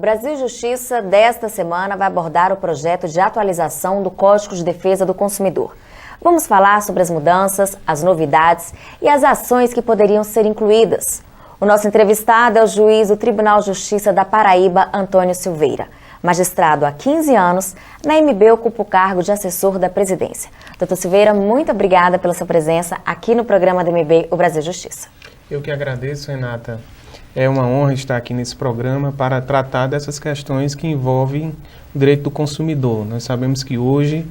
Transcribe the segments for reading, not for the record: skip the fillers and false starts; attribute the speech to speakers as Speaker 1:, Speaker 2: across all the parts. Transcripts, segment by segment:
Speaker 1: Brasil Justiça, desta semana, vai abordar o projeto de atualização do Código de Defesa do Consumidor. Vamos falar sobre as mudanças, as novidades e as ações que poderiam ser incluídas. O nosso entrevistado é o juiz do Tribunal de Justiça da Paraíba, Antônio Silveira. Magistrado há 15 anos, na MB ocupa o cargo de assessor da presidência. Doutor Silveira, muito obrigada pela sua presença aqui no programa da MB, o Brasil Justiça.
Speaker 2: Eu que agradeço, Renata. É uma honra estar aqui nesse programa para tratar dessas questões que envolvem o direito do consumidor. Nós sabemos que hoje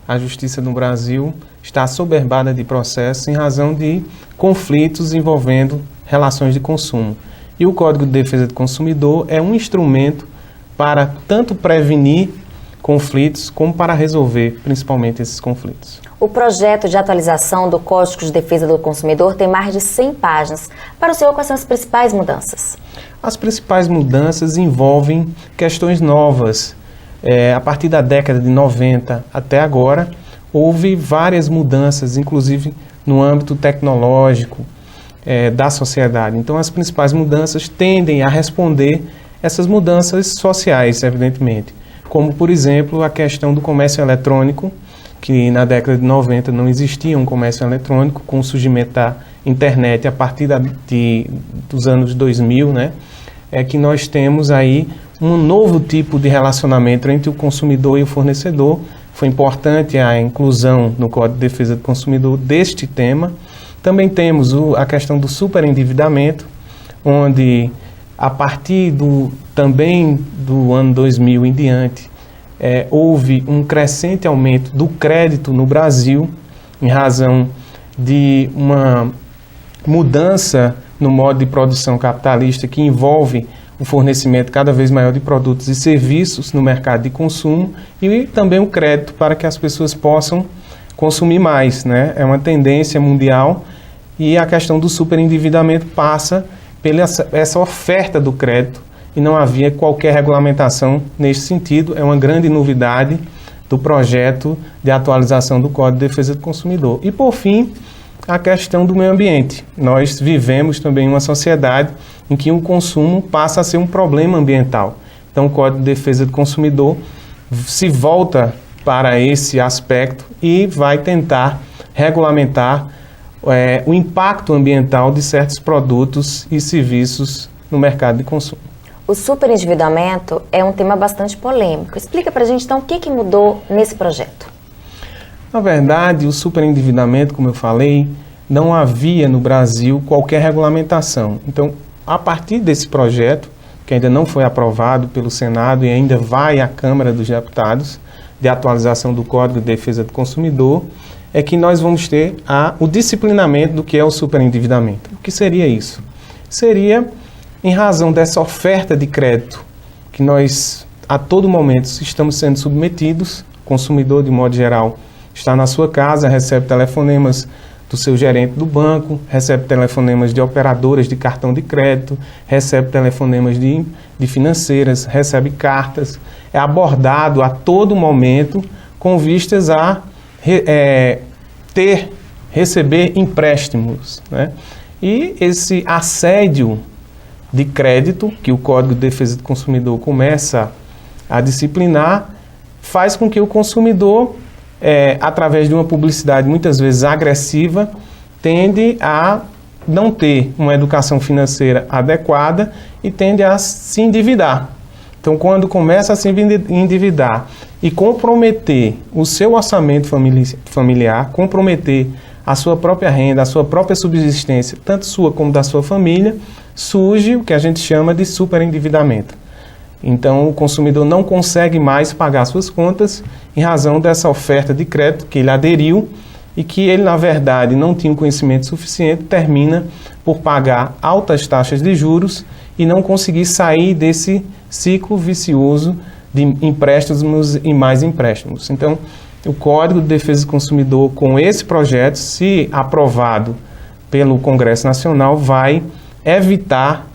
Speaker 2: a justiça no Brasil está assoberbada de processos em razão de conflitos envolvendo relações de consumo. E o Código de Defesa do Consumidor é um instrumento para tanto prevenir conflitos como para resolver principalmente esses conflitos.
Speaker 1: O projeto de atualização do Código de Defesa do Consumidor tem mais de 100 páginas. Para o senhor, quais são as principais mudanças?
Speaker 2: As principais mudanças envolvem questões novas. A partir da década de 90 até agora, houve várias mudanças, inclusive no âmbito tecnológico da sociedade. Então, as principais mudanças tendem a responder essas mudanças sociais, evidentemente. Como, por exemplo, a questão do comércio eletrônico, que na década de 90 não existia um comércio eletrônico, com o surgimento da internet a partir dos anos 2000, né? É que nós temos aí um novo tipo de relacionamento entre o consumidor e o fornecedor. Foi importante a inclusão no Código de Defesa do Consumidor deste tema. Também temos a questão do superendividamento, onde a partir também do ano 2000 em diante, houve um crescente aumento do crédito no Brasil, em razão de uma mudança no modo de produção capitalista que envolve o fornecimento cada vez maior de produtos e serviços no mercado de consumo e também o crédito para que as pessoas possam consumir mais, né? É uma tendência mundial e a questão do superendividamento passa pela essa oferta do crédito e não havia qualquer regulamentação nesse sentido. É uma grande novidade do projeto de atualização do Código de Defesa do Consumidor. E, por fim, a questão do meio ambiente. Nós vivemos também uma sociedade em que o consumo passa a ser um problema ambiental. Então, o Código de Defesa do Consumidor se volta para esse aspecto e vai tentar regulamentar o impacto ambiental de certos produtos e serviços no mercado de consumo.
Speaker 1: O superendividamento é um tema bastante polêmico. Explica para a gente, então, o que mudou nesse projeto.
Speaker 2: Na verdade, o superendividamento, como eu falei, não havia no Brasil qualquer regulamentação. Então, a partir desse projeto, que ainda não foi aprovado pelo Senado e ainda vai à Câmara dos Deputados, de atualização do Código de Defesa do Consumidor, é que nós vamos ter o disciplinamento do que é o superendividamento. O que seria isso? Seria, em razão dessa oferta de crédito, que nós, a todo momento, estamos sendo submetidos, o consumidor, de modo geral, está na sua casa, recebe telefonemas do seu gerente do banco, recebe telefonemas de operadoras de cartão de crédito, recebe telefonemas de financeiras, recebe cartas, é abordado a todo momento com vistas a receber empréstimos, né? E esse assédio de crédito, que o Código de Defesa do Consumidor começa a disciplinar, faz com que o consumidor, através de uma publicidade muitas vezes agressiva, tende a não ter uma educação financeira adequada e tende a se endividar. Então, quando começa a se endividar e comprometer o seu orçamento familiar, comprometer a sua própria renda, a sua própria subsistência, tanto sua como da sua família, surge o que a gente chama de superendividamento. Então, o consumidor não consegue mais pagar suas contas em razão dessa oferta de crédito que ele aderiu e que ele, na verdade, não tinha um conhecimento suficiente, termina por pagar altas taxas de juros e não conseguir sair desse ciclo vicioso de empréstimos e mais empréstimos. Então, o Código de Defesa do Consumidor, com esse projeto, se aprovado pelo Congresso Nacional, vai evitar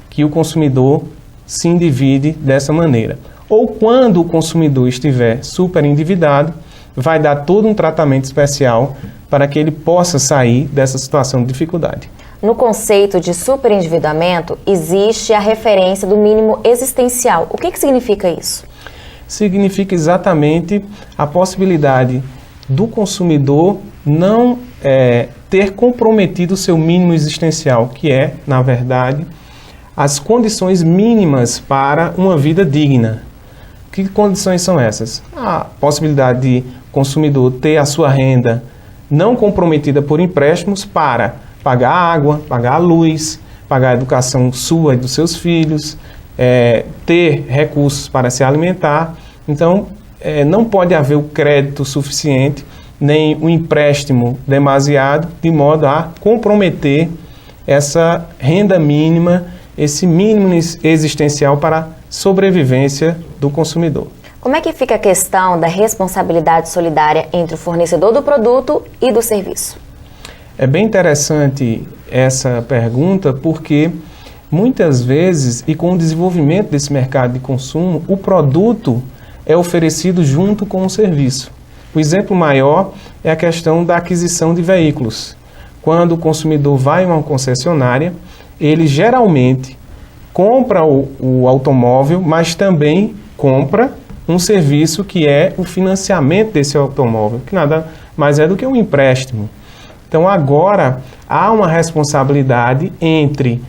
Speaker 2: que o consumidor se endivide dessa maneira. Ou quando o consumidor estiver super endividado, vai dar todo um tratamento especial para que ele possa sair dessa situação de dificuldade.
Speaker 1: No conceito de superendividamento, existe a referência do mínimo existencial. O que significa isso?
Speaker 2: Significa exatamente a possibilidade do consumidor não ter comprometido o seu mínimo existencial, que é, na verdade, as condições mínimas para uma vida digna. Que condições são essas? A possibilidade de o consumidor ter a sua renda não comprometida por empréstimos para pagar a água, pagar a luz, pagar a educação sua e dos seus filhos, ter recursos para se alimentar. Então, não pode haver o crédito suficiente, nem o empréstimo demasiado, de modo a comprometer essa renda mínima, esse mínimo existencial para a sobrevivência do consumidor.
Speaker 1: Como é que fica a questão da responsabilidade solidária entre o fornecedor do produto e do serviço?
Speaker 2: É bem interessante essa pergunta porque muitas vezes, e com o desenvolvimento desse mercado de consumo, o produto é oferecido junto com o serviço. O exemplo maior é a questão da aquisição de veículos. Quando o consumidor vai a uma concessionária, ele geralmente compra o automóvel, mas também compra um serviço que é o financiamento desse automóvel, que nada mais é do que um empréstimo. Então agora há uma responsabilidade entre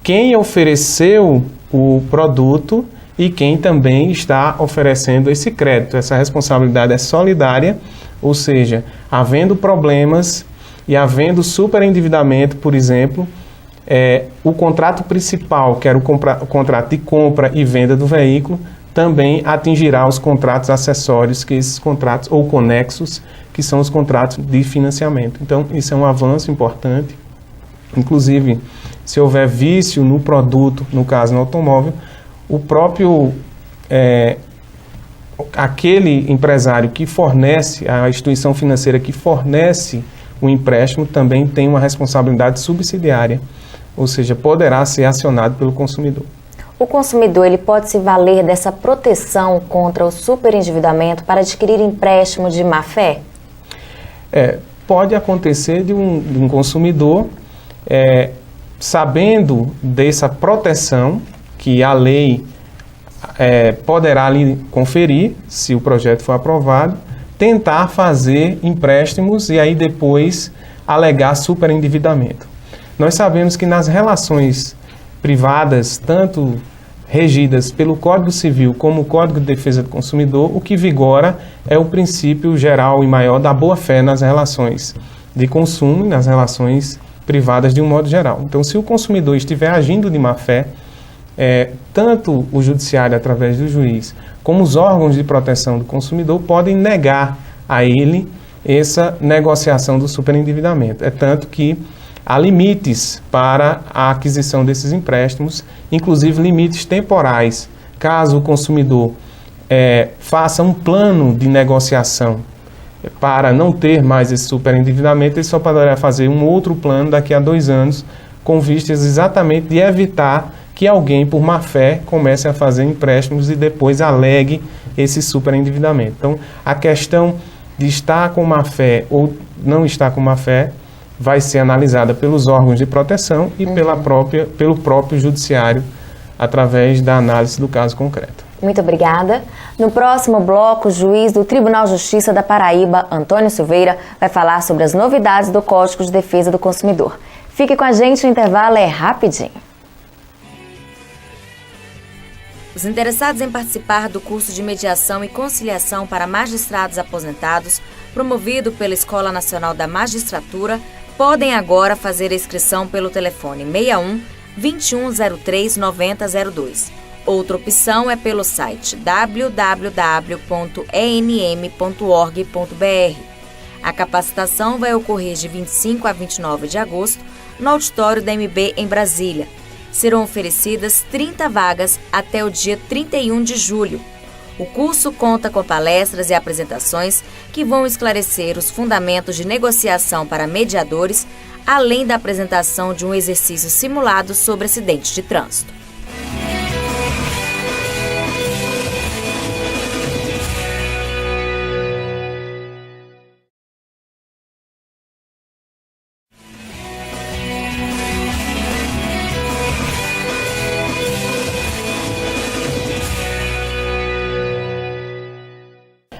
Speaker 2: quem ofereceu o produto e quem também está oferecendo esse crédito. Essa responsabilidade é solidária, ou seja, havendo problemas e havendo superendividamento, por exemplo, o contrato principal, que era o contrato de compra e venda do veículo, também atingirá os contratos acessórios, que esses contratos, ou conexos, que são os contratos de financiamento. Então, isso é um avanço importante. Inclusive, se houver vício no produto, no caso no automóvel, o próprio, aquele empresário que fornece, a instituição financeira que fornece o empréstimo, também tem uma responsabilidade subsidiária, ou seja, poderá ser acionado pelo consumidor.
Speaker 1: O consumidor ele pode se valer dessa proteção contra o superendividamento para adquirir empréstimo de má-fé?
Speaker 2: Pode acontecer de um consumidor, sabendo dessa proteção que a lei poderá lhe conferir, se o projeto for aprovado, tentar fazer empréstimos e aí depois alegar superendividamento. Nós sabemos que nas relações privadas, tanto regidas pelo Código Civil como o Código de Defesa do Consumidor, o que vigora é o princípio geral e maior da boa-fé nas relações de consumo e nas relações privadas de um modo geral. Então, se o consumidor estiver agindo de má-fé, tanto o judiciário, através do juiz, como os órgãos de proteção do consumidor podem negar a ele essa negociação do superendividamento. É tanto que há limites para a aquisição desses empréstimos, inclusive limites temporais. Caso o consumidor faça um plano de negociação para não ter mais esse superendividamento, ele só poderá fazer um outro plano daqui a 2 anos, com vistas exatamente de evitar que alguém, por má-fé, comece a fazer empréstimos e depois alegue esse superendividamento. Então, a questão de estar com má-fé ou não estar com má-fé vai ser analisada pelos órgãos de proteção e pelo próprio judiciário, através da análise do caso concreto.
Speaker 1: Muito obrigada. No próximo bloco, o juiz do Tribunal de Justiça da Paraíba, Antônio Silveira, vai falar sobre as novidades do Código de Defesa do Consumidor. Fique com a gente, o intervalo é rapidinho. Os interessados em participar do curso de mediação e conciliação para magistrados aposentados, promovido pela Escola Nacional da Magistratura, podem agora fazer a inscrição pelo telefone 61 2103 9002. Outra opção é pelo site www.enm.org.br. A capacitação vai ocorrer de 25 a 29 de agosto no auditório da MB em Brasília. Serão oferecidas 30 vagas até o dia 31 de julho. O curso conta com palestras e apresentações que vão esclarecer os fundamentos de negociação para mediadores, além da apresentação de um exercício simulado sobre acidentes de trânsito.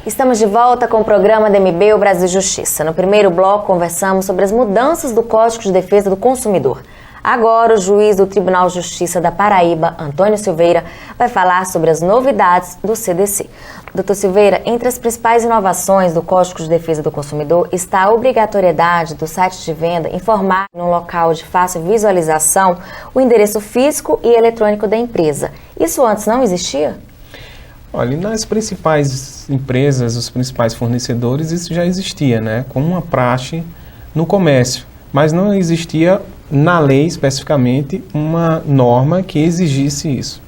Speaker 1: Estamos de volta com o programa DMB, o Brasil Justiça. No primeiro bloco, conversamos sobre as mudanças do Código de Defesa do Consumidor. Agora, o juiz do Tribunal de Justiça da Paraíba, Antônio Silveira, vai falar sobre as novidades do CDC. Doutor Silveira, entre as principais inovações do Código de Defesa do Consumidor está a obrigatoriedade do site de venda informar num local de fácil visualização o endereço físico e eletrônico da empresa. Isso antes não existia?
Speaker 2: Olha, nas principais empresas, os principais fornecedores, isso já existia, né? Como uma praxe no comércio, mas não existia na lei especificamente uma norma que exigisse isso.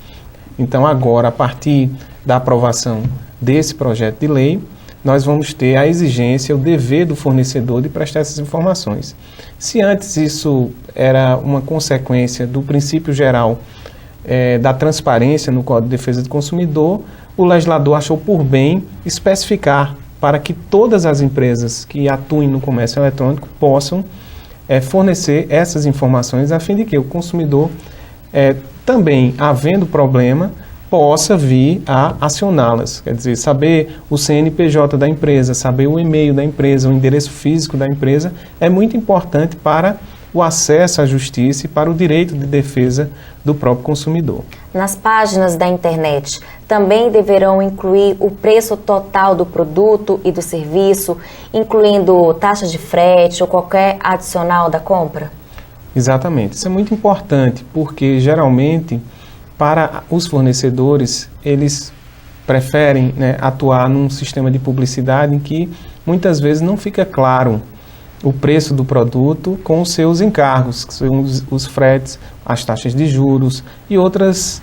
Speaker 2: Então agora, a partir da aprovação desse projeto de lei, nós vamos ter a exigência, o dever do fornecedor de prestar essas informações. Se antes isso era uma consequência do princípio geral da transparência no Código de Defesa do Consumidor, o legislador achou por bem especificar para que todas as empresas que atuem no comércio eletrônico possam fornecer essas informações a fim de que o consumidor, também havendo problema, possa vir a acioná-las. Quer dizer, saber o CNPJ da empresa, saber o e-mail da empresa, o endereço físico da empresa, é muito importante para o acesso à justiça e para o direito de defesa do próprio consumidor.
Speaker 1: Nas páginas da internet, também deverão incluir o preço total do produto e do serviço, incluindo taxa de frete ou qualquer adicional da compra?
Speaker 2: Exatamente. Isso é muito importante, porque geralmente, para os fornecedores, eles preferem, atuar num sistema de publicidade em que muitas vezes não fica claro o preço do produto com os seus encargos, que são os fretes, as taxas de juros e outras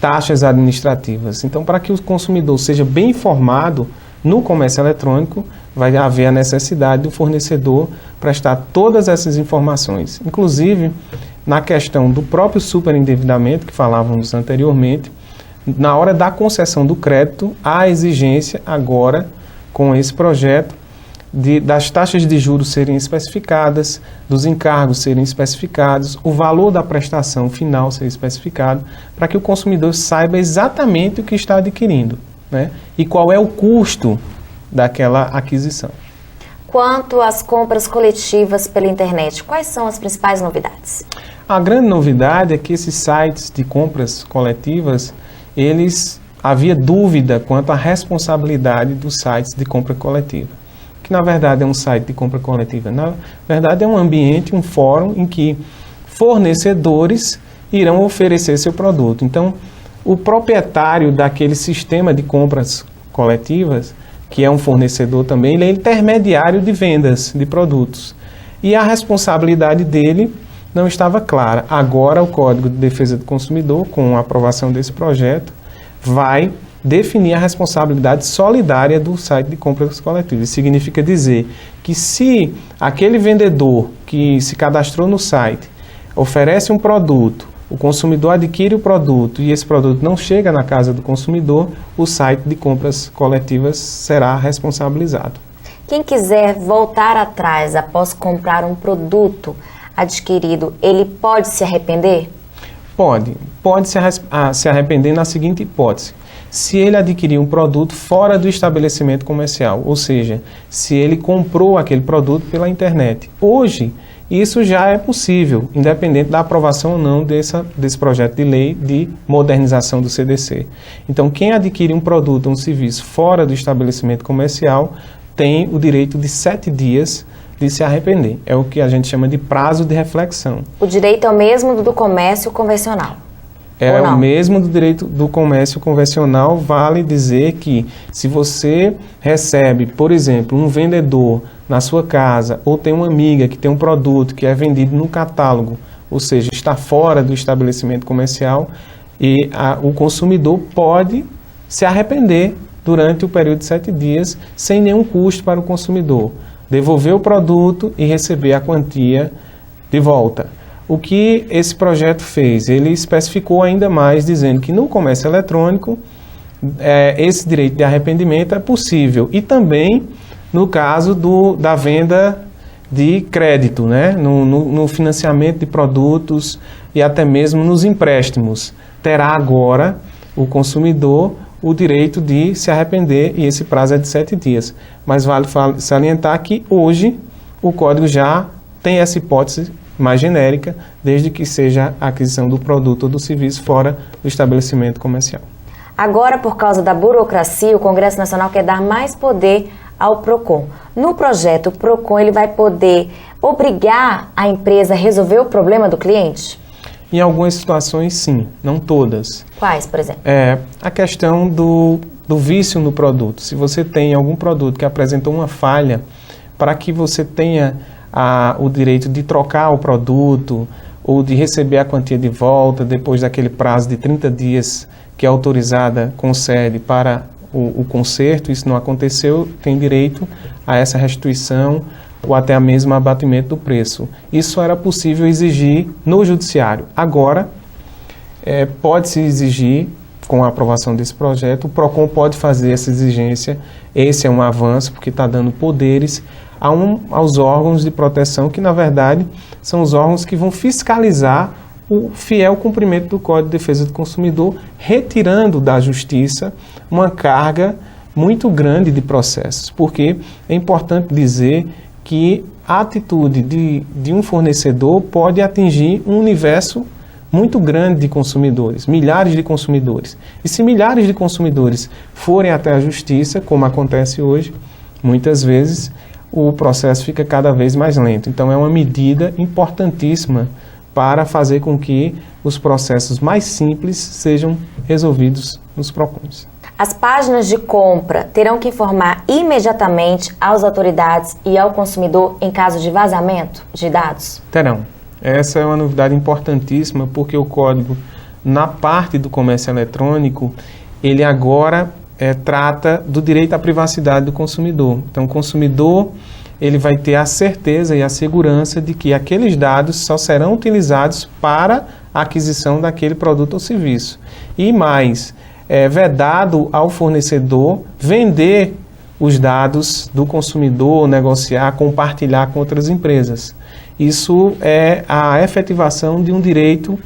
Speaker 2: taxas administrativas. Então, para que o consumidor seja bem informado no comércio eletrônico, vai haver a necessidade do fornecedor prestar todas essas informações. Inclusive, na questão do próprio superendividamento, que falávamos anteriormente, na hora da concessão do crédito, há exigência agora, com esse projeto, das taxas de juros serem especificadas, dos encargos serem especificados, o valor da prestação final ser especificado, para que o consumidor saiba exatamente o que está adquirindo, né? E qual é o custo daquela aquisição.
Speaker 1: Quanto às compras coletivas pela internet, quais são as principais novidades?
Speaker 2: A grande novidade é que esses sites de compras coletivas, havia dúvida quanto à responsabilidade dos sites de compra coletiva. Que na verdade é um site de compra coletiva. Na verdade é um ambiente, um fórum em que fornecedores irão oferecer seu produto. Então, o proprietário daquele sistema de compras coletivas, que é um fornecedor também, ele é intermediário de vendas de produtos. E a responsabilidade dele não estava clara. Agora o Código de Defesa do Consumidor, com a aprovação desse projeto, vai definir a responsabilidade solidária do site de compras coletivas. Isso significa dizer que se aquele vendedor que se cadastrou no site oferece um produto, o consumidor adquire o produto e esse produto não chega na casa do consumidor, o site de compras coletivas será responsabilizado.
Speaker 1: Quem quiser voltar atrás após comprar um produto adquirido, ele pode se arrepender?
Speaker 2: Pode se arrepender na seguinte hipótese. Se ele adquirir um produto fora do estabelecimento comercial, ou seja, se ele comprou aquele produto pela internet. Hoje, isso já é possível, independente da aprovação ou não desse projeto de lei de modernização do CDC. Então, quem adquire um produto ou um serviço fora do estabelecimento comercial tem o direito de 7 dias de se arrepender. É o que a gente chama de prazo de reflexão.
Speaker 1: O direito é o mesmo do comércio convencional?
Speaker 2: É o mesmo do direito do comércio convencional, vale dizer que se você recebe, por exemplo, um vendedor na sua casa ou tem uma amiga que tem um produto que é vendido no catálogo, ou seja, está fora do estabelecimento comercial e o consumidor pode se arrepender durante o período de 7 dias sem nenhum custo para o consumidor, devolver o produto e receber a quantia de volta. O que esse projeto fez? Ele especificou ainda mais, dizendo que no comércio eletrônico esse direito de arrependimento é possível. E também no caso da venda de crédito, né? No financiamento de produtos e até mesmo nos empréstimos. Terá agora o consumidor o direito de se arrepender, e esse prazo é de 7 dias. Mas vale salientar que hoje o Código já tem essa hipótese mais genérica, desde que seja a aquisição do produto ou do serviço fora do estabelecimento comercial.
Speaker 1: Agora, por causa da burocracia, o Congresso Nacional quer dar mais poder ao PROCON. No projeto, o PROCON ele vai poder obrigar a empresa a resolver o problema do cliente?
Speaker 2: Em algumas situações, sim, não todas.
Speaker 1: Quais, por exemplo?
Speaker 2: A questão do vício no produto. Se você tem algum produto que apresentou uma falha, para que você tenha o direito de trocar o produto ou de receber a quantia de volta depois daquele prazo de 30 dias que a autorizada concede para o conserto, isso não aconteceu, tem direito a essa restituição ou até mesmo abatimento do preço. Isso era possível exigir no judiciário. Agora, pode-se exigir, com a aprovação desse projeto, o PROCON pode fazer essa exigência. Esse é um avanço, porque está dando poderes aos órgãos de proteção, que na verdade são os órgãos que vão fiscalizar o fiel cumprimento do Código de Defesa do Consumidor, retirando da Justiça uma carga muito grande de processos, porque é importante dizer que a atitude de um fornecedor pode atingir um universo muito grande de consumidores, milhares de consumidores. E se milhares de consumidores forem até a Justiça, como acontece hoje, muitas vezes o processo fica cada vez mais lento. Então é uma medida importantíssima para fazer com que os processos mais simples sejam resolvidos nos PROCONs.
Speaker 1: As páginas de compra terão que informar imediatamente às autoridades e ao consumidor em caso de vazamento de dados?
Speaker 2: Terão. Essa é uma novidade importantíssima, porque o código, na parte do comércio eletrônico, ele agora trata do direito à privacidade do consumidor. Então, o consumidor ele vai ter a certeza e a segurança de que aqueles dados só serão utilizados para a aquisição daquele produto ou serviço. E mais, é vedado ao fornecedor vender os dados do consumidor, negociar, compartilhar com outras empresas. Isso é a efetivação de um direito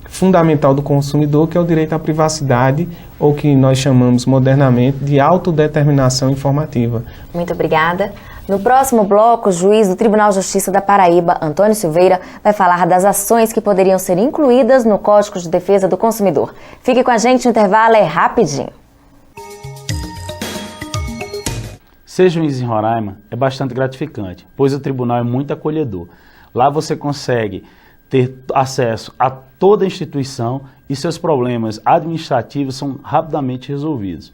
Speaker 2: fundamental do consumidor, que é o direito à privacidade, ou que nós chamamos modernamente de autodeterminação informativa.
Speaker 1: Muito obrigada. No próximo bloco, o juiz do Tribunal de Justiça da Paraíba, Antônio Silveira, vai falar das ações que poderiam ser incluídas no Código de Defesa do Consumidor. Fique com a gente, o intervalo é rapidinho.
Speaker 3: Ser juiz em Roraima é bastante gratificante, pois o tribunal é muito acolhedor. Lá você consegue ter acesso a toda a instituição e seus problemas administrativos são rapidamente resolvidos.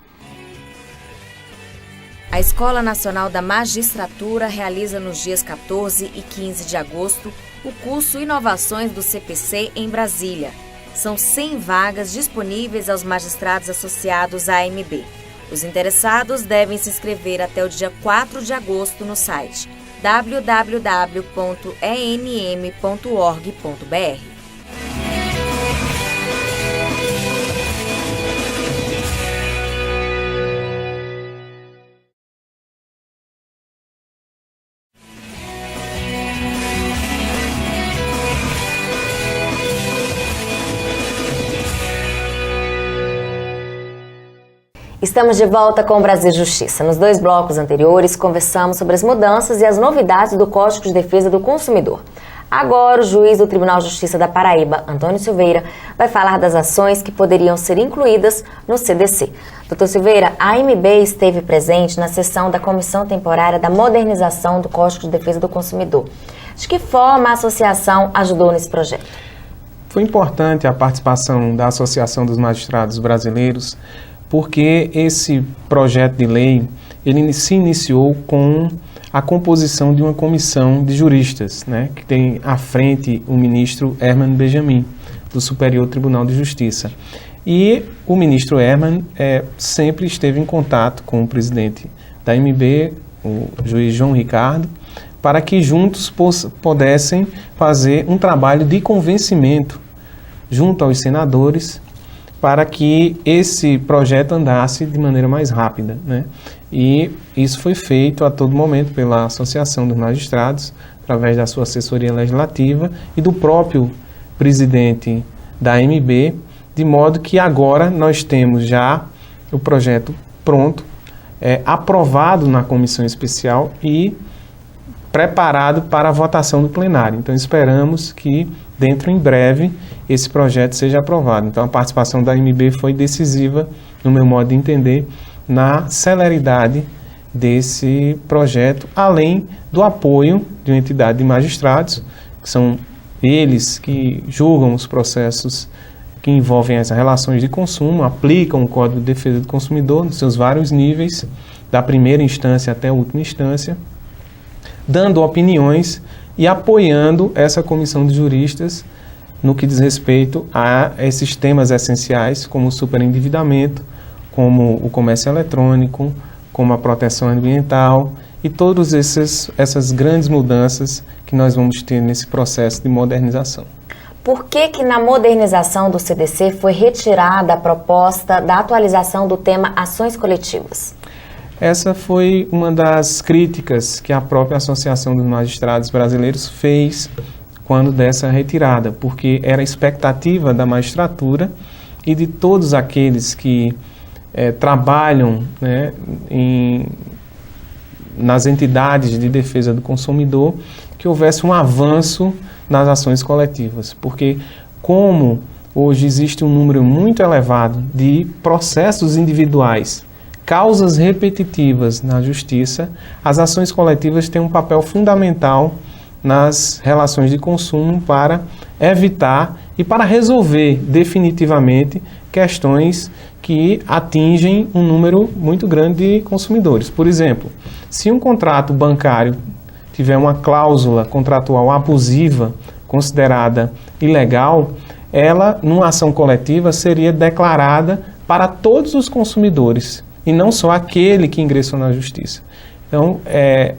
Speaker 1: A Escola Nacional da Magistratura realiza nos dias 14 e 15 de agosto o curso Inovações do CPC em Brasília. São 100 vagas disponíveis aos magistrados associados à AMB. Os interessados devem se inscrever até o dia 4 de agosto no site www.enm.org.br. Estamos de volta com o Brasil Justiça. Nos 2 blocos anteriores, conversamos sobre as mudanças e as novidades do Código de Defesa do Consumidor. Agora, o juiz do Tribunal de Justiça da Paraíba, Antônio Silveira, vai falar das ações que poderiam ser incluídas no CDC. Doutor Silveira, a AMB esteve presente na sessão da Comissão Temporária da Modernização do Código de Defesa do Consumidor. De que forma a associação ajudou nesse projeto?
Speaker 2: Foi importante a participação da Associação dos Magistrados Brasileiros, porque esse projeto de lei ele se iniciou com a composição de uma comissão de juristas, né, que tem à frente o ministro Herman Benjamin, do Superior Tribunal de Justiça. E o ministro Herman sempre esteve em contato com o presidente da AMB, o juiz João Ricardo, para que juntos pudessem fazer um trabalho de convencimento junto aos senadores, para que esse projeto andasse de maneira mais rápida, né? E isso foi feito a todo momento pela Associação dos Magistrados, através da sua assessoria legislativa e do próprio presidente da AMB, de modo que agora nós temos já o projeto pronto, aprovado na comissão especial e preparado para a votação do plenário. Então esperamos que dentro em breve esse projeto seja aprovado. Então a participação da AMB foi decisiva, no meu modo de entender, na celeridade desse projeto, além do apoio de uma entidade de magistrados, que são eles que julgam os processos que envolvem as relações de consumo, aplicam o Código de Defesa do Consumidor nos seus vários níveis, da primeira instância até a última instância, dando opiniões e apoiando essa comissão de juristas no que diz respeito a esses temas essenciais, como o superendividamento, como o comércio eletrônico, como a proteção ambiental e todas essas grandes mudanças que nós vamos ter nesse processo de modernização.
Speaker 1: Por que na modernização do CDC foi retirada a proposta da atualização do tema ações coletivas?
Speaker 2: Essa foi uma das críticas que a própria Associação dos Magistrados Brasileiros fez quando dessa retirada, porque era a expectativa da magistratura e de todos aqueles que trabalham, né, nas entidades de defesa do consumidor, que houvesse um avanço nas ações coletivas, porque como hoje existe um número muito elevado de processos individuais, causas repetitivas na justiça, as ações coletivas têm um papel fundamental nas relações de consumo para evitar e para resolver definitivamente questões que atingem um número muito grande de consumidores. Por exemplo, se um contrato bancário tiver uma cláusula contratual abusiva considerada ilegal, ela, numa ação coletiva, seria declarada para todos os consumidores e não só aquele que ingressou na justiça. Então,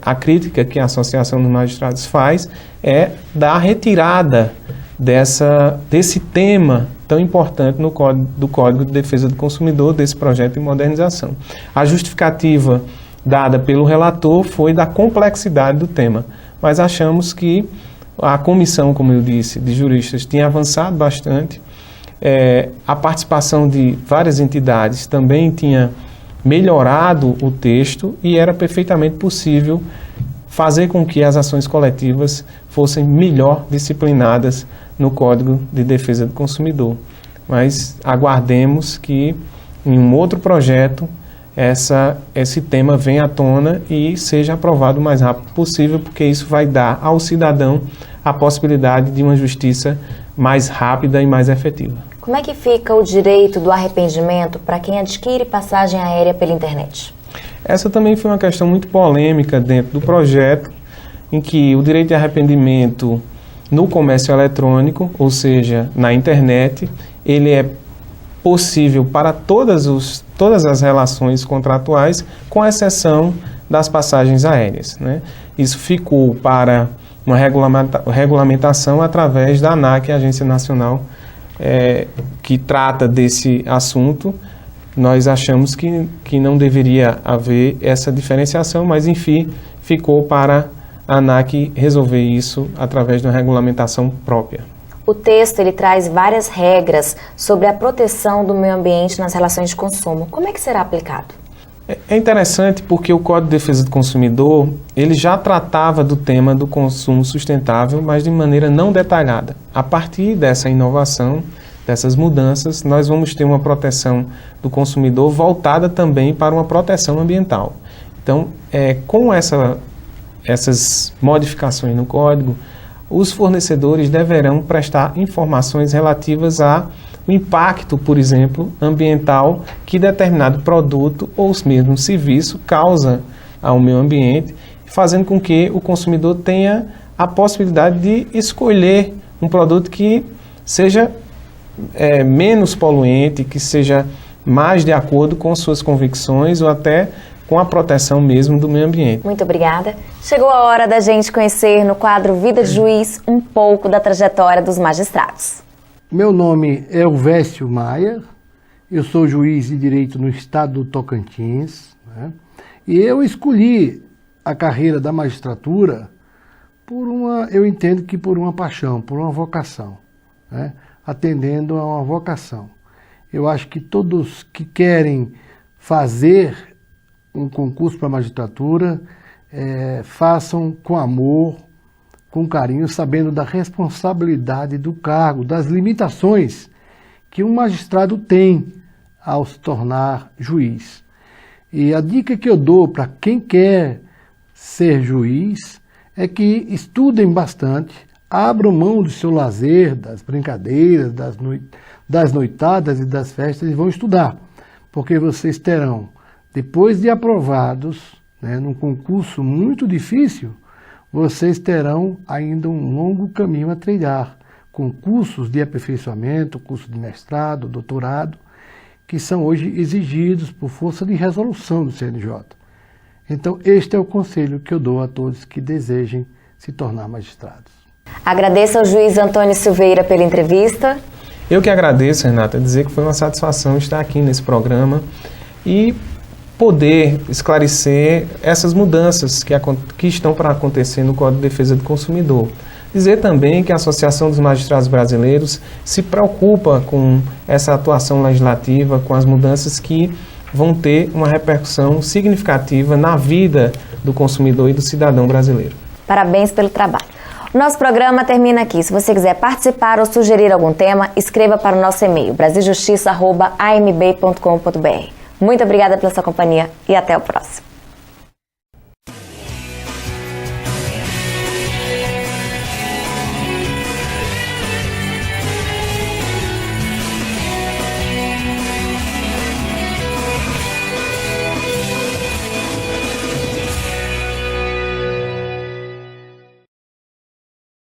Speaker 2: a crítica que a Associação dos Magistrados faz é da retirada desse tema tão importante do Código de Defesa do Consumidor, desse projeto de modernização. A justificativa dada pelo relator foi da complexidade do tema, mas achamos que a comissão, como eu disse, de juristas tinha avançado bastante, a participação de várias entidades também tinha melhorado o texto e era perfeitamente possível fazer com que as ações coletivas fossem melhor disciplinadas no Código de Defesa do Consumidor. Mas aguardemos que em um outro projeto esse tema venha à tona e seja aprovado o mais rápido possível, porque isso vai dar ao cidadão a possibilidade de uma justiça mais rápida e mais efetiva.
Speaker 1: Como é que fica o direito do arrependimento para quem adquire passagem aérea pela internet?
Speaker 2: Essa também foi uma questão muito polêmica dentro do projeto, em que o direito de arrependimento no comércio eletrônico, ou seja, na internet, ele é possível para todas as relações contratuais, com exceção das passagens aéreas, né? Isso ficou para uma regulamentação através da ANAC, a Agência Nacional que trata desse assunto. Nós achamos que não deveria haver essa diferenciação, mas enfim, ficou para a ANAC resolver isso através de uma regulamentação própria.
Speaker 1: O texto ele traz várias regras sobre a proteção do meio ambiente nas relações de consumo. Como é que será aplicado?
Speaker 2: É interessante porque o Código de Defesa do Consumidor ele já tratava do tema do consumo sustentável, mas de maneira não detalhada. A partir dessa inovação, dessas mudanças, nós vamos ter uma proteção do consumidor voltada também para uma proteção ambiental. Então, com essas modificações no Código, os fornecedores deverão prestar informações relativas ao impacto, por exemplo, ambiental que determinado produto ou mesmo serviço causa ao meio ambiente, fazendo com que o consumidor tenha a possibilidade de escolher um produto que seja menos poluente, que seja mais de acordo com suas convicções ou até com a proteção mesmo do meio ambiente.
Speaker 1: Muito obrigada. Chegou a hora da gente conhecer no quadro Vida de Juiz um pouco da trajetória dos magistrados.
Speaker 4: Meu nome é Elvésio Maia, eu sou juiz de direito no estado do Tocantins, né? E eu escolhi a carreira da magistratura eu entendo que por uma paixão, por uma vocação, né? Atendendo a uma vocação. Eu acho que todos que querem fazer um concurso para a magistratura, façam com amor, com carinho, sabendo da responsabilidade do cargo, das limitações que um magistrado tem ao se tornar juiz. E a dica que eu dou para quem quer ser juiz é que estudem bastante, abram mão do seu lazer, das brincadeiras, das noitadas e das festas e vão estudar, porque vocês terão, depois de aprovados, num concurso muito difícil, vocês terão ainda um longo caminho a trilhar, com cursos de aperfeiçoamento, curso de mestrado, doutorado, que são hoje exigidos por força de resolução do CNJ. Então, este é o conselho que eu dou a todos que desejem se tornar magistrados.
Speaker 1: Agradeço ao juiz Antônio Silveira pela entrevista.
Speaker 2: Eu que agradeço, Renata, dizer que foi uma satisfação estar aqui nesse programa e poder esclarecer essas mudanças que estão para acontecer no Código de Defesa do Consumidor. Dizer também que a Associação dos Magistrados Brasileiros se preocupa com essa atuação legislativa, com as mudanças que vão ter uma repercussão significativa na vida do consumidor e do cidadão brasileiro.
Speaker 1: Parabéns pelo trabalho. O nosso programa termina aqui. Se você quiser participar ou sugerir algum tema, escreva para o nosso e-mail, brasiljustiça@amb.com.br. Muito obrigada pela sua companhia e até o próximo.